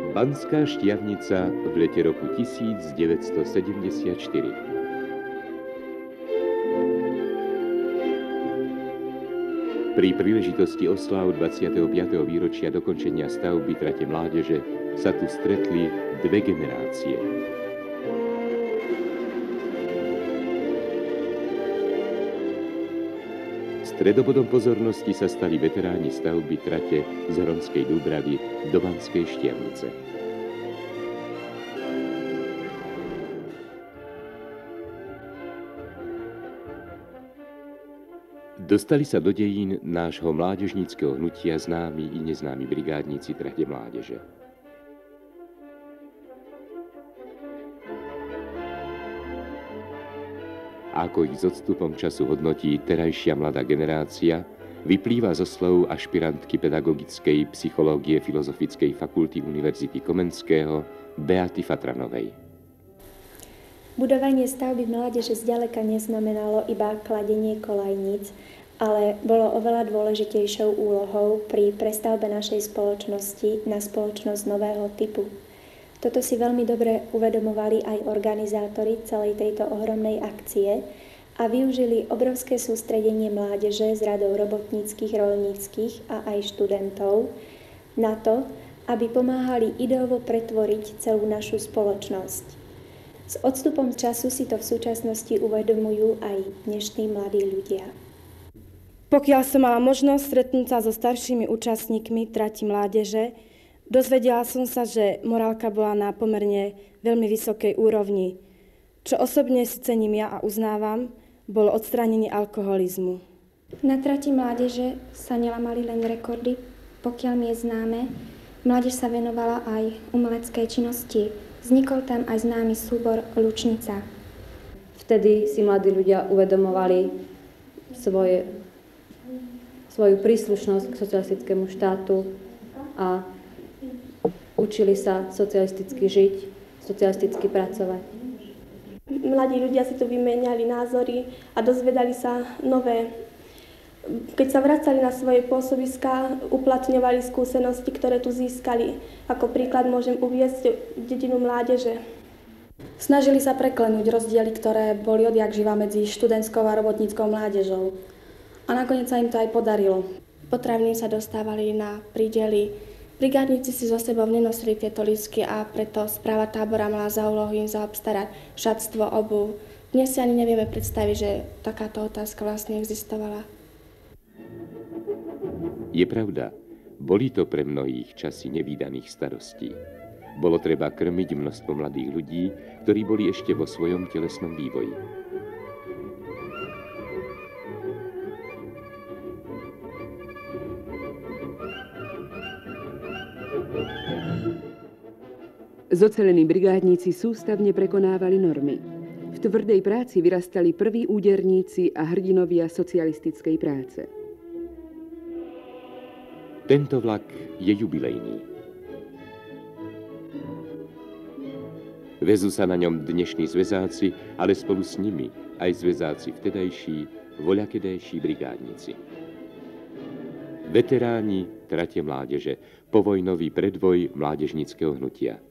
Banská Štiavnica v lete roku 1974. Pri príležitosti osláv 25. výročia dokončenia stavby trate mládeže sa tu stretli dve generácie. Stredobodom pozornosti sa stali veteráni stavby trate z Hronskej Dúbravy do Banskej Štiavnice. Dostali sa do dejín nášho mládežníckeho hnutia známi i neznámi brigádnici trate mládeže. Ako ich s odstupom času hodnotí terajšia mladá generácia, vyplýva zo slov ašpirantky pedagogickej psychológie Filozofickej fakulty Univerzity Komenského Beaty Fatranovej. Budovanie stavby mládeže zďaleka neznamenalo iba kladenie kolajníc, ale bolo oveľa dôležitejšou úlohou pri prestavbe našej spoločnosti na spoločnosť nového typu. Toto si veľmi dobre uvedomovali aj organizátori celej tejto ohromnej akcie a využili obrovské sústredenie mládeže z radov robotníckych, roľníckych a aj študentov na to, aby pomáhali ideovo pretvoriť celú našu spoločnosť. S odstupom času si to v súčasnosti uvedomujú aj dnešní mladí ľudia. Pokiaľ som mala možnosť stretnúť sa so staršími účastníkmi trati mládeže, dozvedela som sa, že morálka bola na pomerne veľmi vysokej úrovni. Čo osobne si cením ja a uznávam, bolo odstránenie alkoholizmu. Na trati mládeže sa nelamali len rekordy, pokiaľ mi je známe, mládež sa venovala aj umeleckej činnosti. Vznikol tam aj známy súbor Lučnica. Vtedy si mladí ľudia uvedomovali svoju príslušnosť k socialistickému štátu a učili sa socialisticky žiť, socialisticky pracovať. Mladí ľudia si tu vymieniali názory a dozvedali sa nové. Keď sa vracali na svoje pôsobiská, uplatňovali skúsenosti, ktoré tu získali. Ako príklad môžem uviesť dedinu mládeže. Snažili sa preklenúť rozdiely, ktoré boli odjak živa medzi študentskou a robotníckou mládežou. A nakoniec sa im to aj podarilo. Potraviny sa dostávali na prídely. Brigádnici si so sebou nenosili tieto lístky a preto správa tábora mala za úlohu im zaobstarať šatstvo, obuv. Dnes si ani nevieme predstaviť, že takáto otázka vlastne existovala. Je pravda, boli to pre mnohých časy nevídaných starostí. Bolo treba krmiť množstvo mladých ľudí, ktorí boli ešte vo svojom telesnom vývoji. Zocelení brigádníci sústavne prekonávali normy. V tvrdej práci vyrastali prví úderníci a hrdinovia socialistickej práce. Tento vlak je jubilejný. Vezú sa na ňom dnešní zväzáci, ale spolu s nimi aj zväzáci vtedajší, voľakedajší brigádnici. Veteráni trate mládeže, povojnový predvoj mládežníckeho hnutia.